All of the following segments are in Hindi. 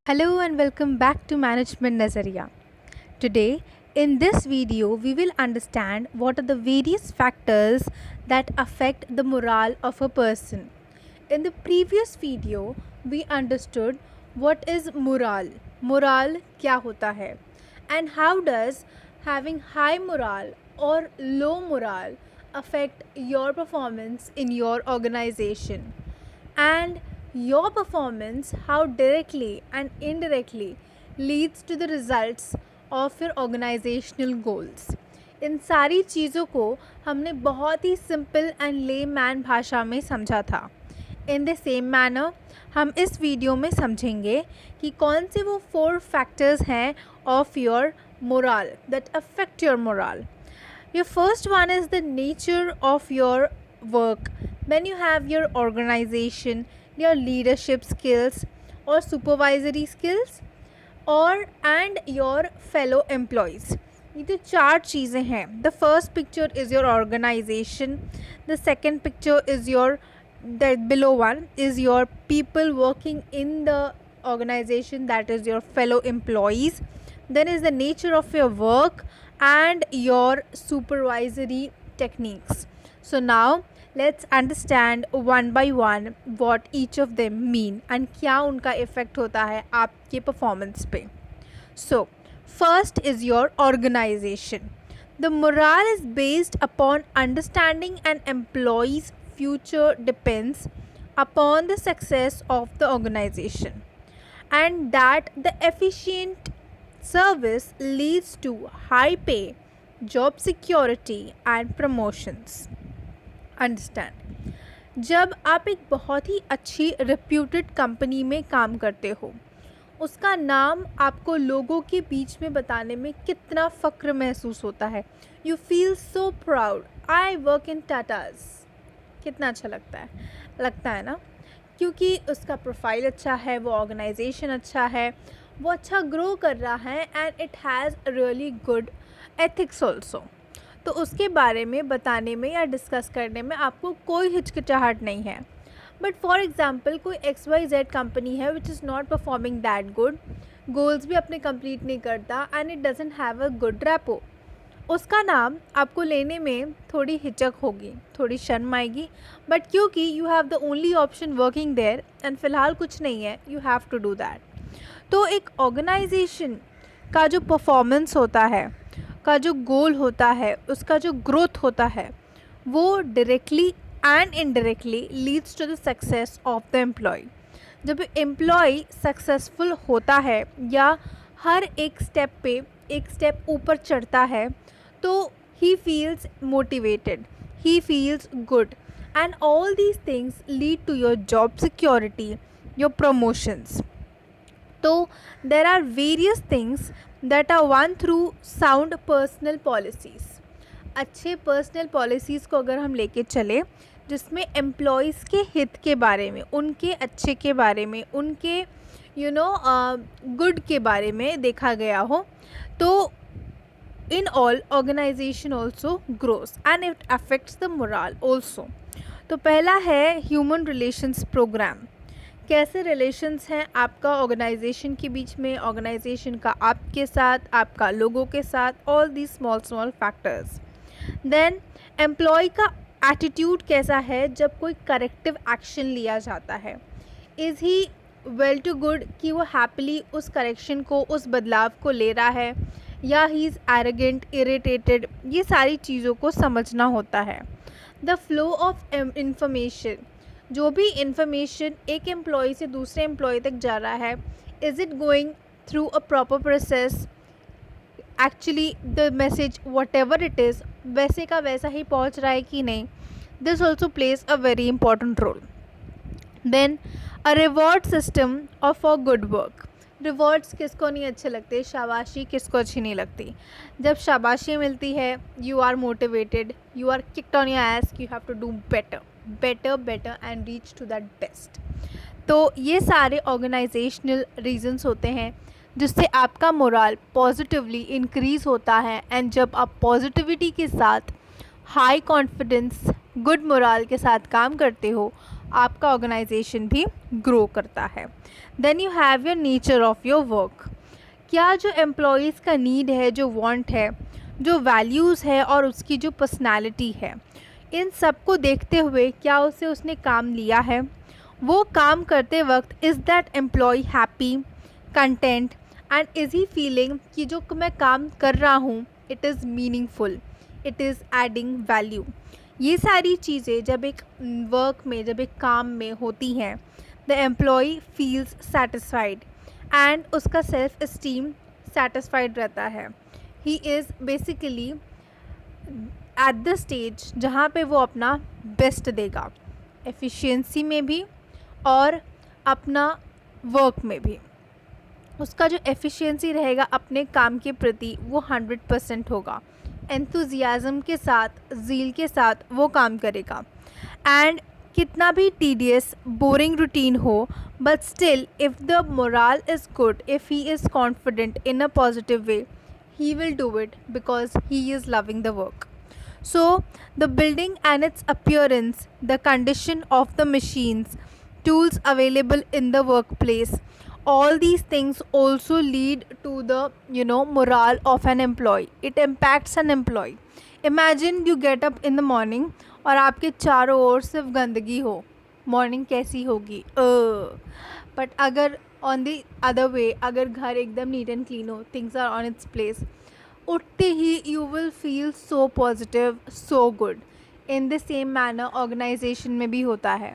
Hello and welcome back to Management Nazariya. Today, in this video, we will understand what are the various factors that affect the morale of a person. In the previous video, we understood what is morale. Morale क्या होता है and how does having high morale or low morale affect your performance in your organization, and your performance how directly and indirectly leads to the results of your organizational goals. इन सारी चीज़ों को हमने बहुत ही सिंपल एंड ले मैन भाषा में समझा था. इन द सेम मैनर हम इस वीडियो में समझेंगे कि कौन से वो 4 फैक्टर्स हैं of your moral that affect your moral. Your first one is the nature of your work. When you have your organization, your leadership skills or supervisory skills and your fellow employees. ये तो 4 चीज़ें हैं. The first picture is your organization. The second picture is the below one is your people working in the organization, that is your fellow employees. Then is the nature of your work and your supervisory techniques. So now let's understand one by one what each of them mean and क्या उनका effect होता है आपके performance पे. So first is your organization. The morale is based upon understanding an employee's future depends upon the success of the organization, and that the efficient service leads to high pay, job security and promotions. Understand, जब आप एक बहुत ही अच्छी रेप्यूटेड कंपनी में काम करते हो, उसका नाम आपको लोगों के बीच में बताने में कितना फ़ख्र महसूस होता है. You feel so proud, I work in Tatas. कितना अच्छा लगता है ना, क्योंकि उसका प्रोफाइल अच्छा है, वो ऑर्गेनाइजेशन अच्छा है, वो अच्छा ग्रो कर रहा है and it has really good ethics also. तो उसके बारे में बताने में या डिस्कस करने में आपको कोई हिचकिचाहट नहीं है. बट फॉर एग्ज़ाम्पल कोई XYZ कंपनी है which is not performing that good, goals भी अपने कंप्लीट नहीं करता and it doesn't have a good rapport. उसका नाम आपको लेने में थोड़ी हिचक होगी, थोड़ी शर्म आएगी, बट क्योंकि you have the only option working there and फ़िलहाल कुछ नहीं है, you have to do that. तो एक ऑर्गेनाइजेशन का जो परफॉर्मेंस होता है, का जो गोल होता है, उसका जो ग्रोथ होता है, वो directly and indirectly leads to the success of the employee. जब एम्प्लॉय सक्सेसफुल होता है या हर एक स्टेप पे एक स्टेप ऊपर चढ़ता है, तो he feels motivated, he feels good and all these things lead to your job security, your promotions. तो there are various things that are won through sound personal policies. अच्छे पर्सनल पॉलिसीज़ को अगर हम लेके चले जिसमें एम्प्लॉयज़ के हित के बारे में, उनके अच्छे के बारे में, उनके गुड के बारे में देखा गया हो, तो in all organization also grows and it affects the morale also. तो पहला है ह्यूमन रिलेशंस प्रोग्राम. कैसे रिलेशंस हैं आपका ऑर्गेनाइजेशन के बीच में, ऑर्गेनाइजेशन का आपके साथ, आपका लोगों के साथ, all the small factors. Then employee का एटीट्यूड कैसा है जब कोई करेक्टिव एक्शन लिया जाता है. Is he well to good कि वो हैप्पीली उस करेक्शन को, उस बदलाव को ले रहा है, या ही इज़ एरोगेंट, इरिटेटेड. ये सारी चीज़ों को समझना होता है. द फ्लो ऑफ इंफॉर्मेशन, जो भी इंफॉर्मेशन एक एम्प्लॉय से दूसरे एम्प्लॉय तक जा रहा है, is it going through a proper process. Actually the message whatever it is वैसे का वैसा ही पहुंच रहा है कि नहीं. This also plays a very important role. Then a reward system of a good work. Rewards किसको नहीं अच्छे लगते, शाबाशी किसको अच्छी नहीं लगती. जब शाबाशी मिलती है, you are motivated, you are kicked on your ass, you have to do better and reach to that best. तो ये सारे ऑर्गेनाइजेशनल रीजंस होते हैं जिससे आपका मोरल पॉजिटिवली इंक्रीज़ होता है. एंड जब आप पॉजिटिविटी के साथ, हाई कॉन्फिडेंस, गुड मोरल के साथ काम करते हो, आपका ऑर्गेनाइजेशन भी ग्रो करता है. Then you have your nature of your work. क्या जो एम्प्लॉयज़ का नीड है, जो वांट है, जो वैल्यूज़ है और उसकी जो पर्सनालिटी है, इन सब को देखते हुए क्या उसने काम लिया है. वो काम करते वक्त is that employee happy, content, and is he feeling कि जो मैं काम कर रहा हूँ it is meaningful, it is adding value. ये सारी चीज़ें जब एक वर्क में, जब एक काम में होती हैं, the employee feels satisfied and उसका सेल्फ इस्टीम सेटिस्फाइड रहता है. He is basically at the stage जहाँ पे वो अपना बेस्ट देगा, एफिशिएंसी में भी और अपना वर्क में भी. उसका जो एफिशिएंसी रहेगा अपने काम के प्रति वो 100% होगा. एंथुजियाज़म के साथ, ज़ील के साथ वो काम करेगा. एंड कितना भी टीडियस, बोरिंग रूटीन हो, but still if the moral is good, if he is confident in a positive way, he will do it because he is loving the work. So the building and its appearance, the condition of the machines, tools available in the workplace, all these things also lead to the morale of an employee. It impacts an employee. Imagine you get up in the morning और आपके चारों ओर सिर्फ गंदगी हो, मॉर्निंग कैसी होगी. बट अगर ऑन द अदर वे, अगर घर एकदम नीट एंड क्लीन हो, things are on its place, उठते ही you will feel so positive, so good. In the same manner organisation में भी होता है.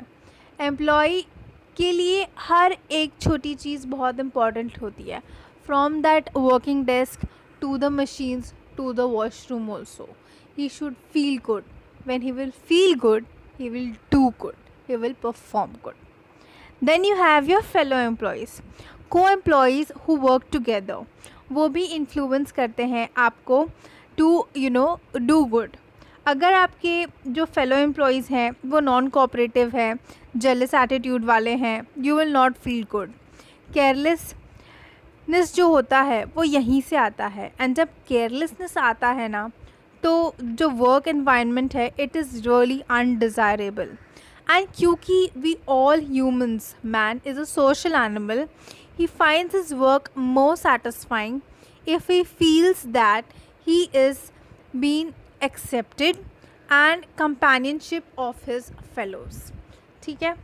एम्प्लॉय के लिए हर एक छोटी चीज़ बहुत इम्पॉर्टेंट होती है, from that working desk to the machines to the washroom also. He should feel good. When he will feel good, he will do good, he will perform good. Then you have your fellow employees, co-employees who work together. वो भी influence करते हैं आपको to do good. अगर आपके जो fellow employees हैं वो non cooperative हैं, jealous attitude वाले हैं, you will not feel good. Carelessness जो होता है वो यहीं से आता है. एंड जब carelessness आता है ना, तो जो वर्क एनवायरनमेंट है it is really undesirable. And क्योंकि we all humans, man is a social animal, he finds his work more satisfying if he feels that he is been accepted and companionship of his fellows. ठीक है.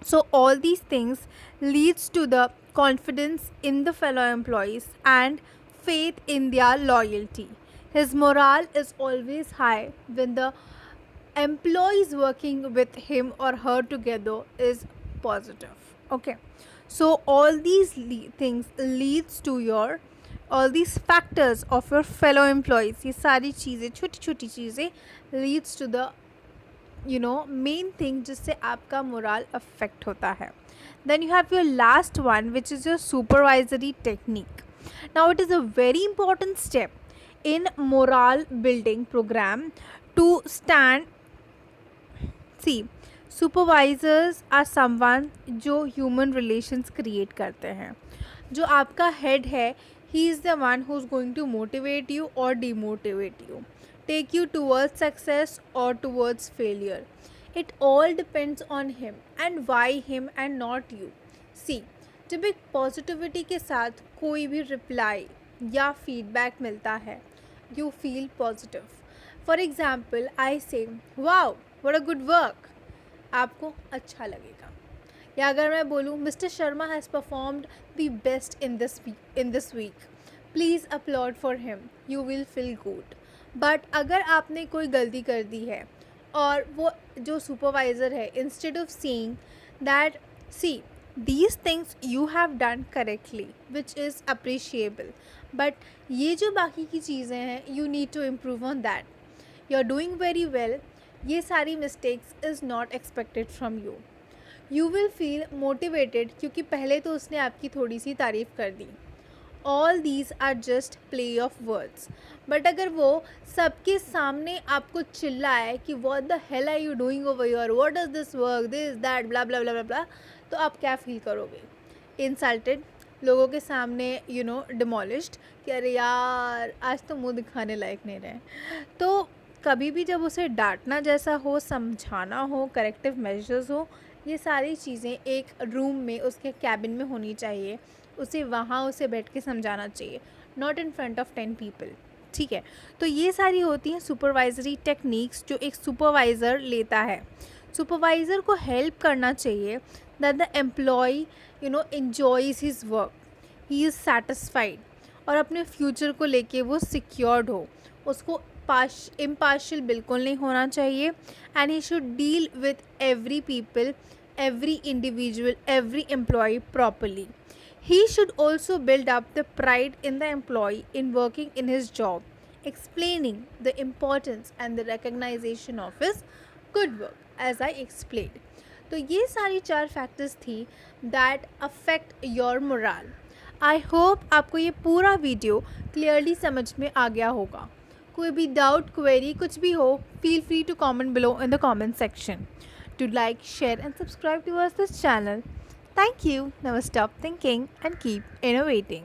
So all these things leads to the confidence in the fellow employees and faith in their loyalty. His morale is always high when the employees working with him or her together is positive. Okay. So all these things leads to all these factors of your fellow employees. ये सारी चीज़ें, छोटी छोटी चीज़ें leads to the main thing जिससे आपका मोरल अफेक्ट होता है. Then you have your last one which is your supervisory technique. Now it is a very important step in morale building programme to stand. See, supervisors are someone जो ह्यूमन रिलेशंस क्रिएट करते हैं. जो आपका हेड है, he is the one who is going to motivate you और demotivate you, take you towards success or towards failure. It all depends on him and why him and not you. See, जब एक पॉजिटिविटी के साथ कोई भी रिप्लाई या फीडबैक मिलता है, you feel positive. For example, I say, wow, what a good work. आपको अच्छा लगेगा. या अगर मैं बोलूँ, Mr. Sharma has performed the best in this week. Please applaud for him. You will feel good. But अगर आपने कोई गलती कर दी है और वो जो सुपरवाइज़र है, instead of seeing that, see these things you have done correctly which is appreciable, but ये जो बाकी की चीज़ें हैं you need to improve on that, you are doing very well, ये सारी mistakes is not expected from you. You will feel motivated क्योंकि पहले तो उसने आपकी थोड़ी सी तारीफ़ कर दी. All these are just play of words. But अगर वो सबके सामने आपको चिल्लाए कि what the hell are you doing over here, what is this work, this that, blah blah blah blah, तो आप क्या फील करोगे? इंसल्टेड, लोगों के सामने डिमोलिश्ड कि अरे यार आज तो मुंह दिखाने लायक नहीं रहे. तो कभी भी जब उसे डांटना जैसा हो, समझाना हो, करेक्टिव मेजर्स हो, ये सारी चीज़ें एक रूम में उसके कैबिन में होनी चाहिए, उसे बैठ के समझाना चाहिए, not in front of 10 people. ठीक है, तो ये सारी होती हैं सुपरवाइजरी टेक्निक्स जो एक सुपरवाइज़र लेता है। सुपरवाइज़र को हेल्प करना चाहिए that the employee enjoys his work, he is satisfied, और अपने फ्यूचर को लेके वो सिक्योर्ड हो। उसको इम्पार्शियल बिल्कुल नहीं होना चाहिए, and he should deal with every people, every individual, every employee properly. He should also build up the pride in the employee in working in his job, explaining the importance and the recognition of his good work, as I explained. तो ये सारी 4 फैक्टर्स थी that affect your moral. I hope आपको ये पूरा वीडियो क्लियरली समझ में आ गया होगा। कोई भी डाउट, क्वेरी, कुछ भी हो, feel free to comment below in the comment section. To like, share and subscribe to us this channel. Thank you. Never stop thinking and keep innovating.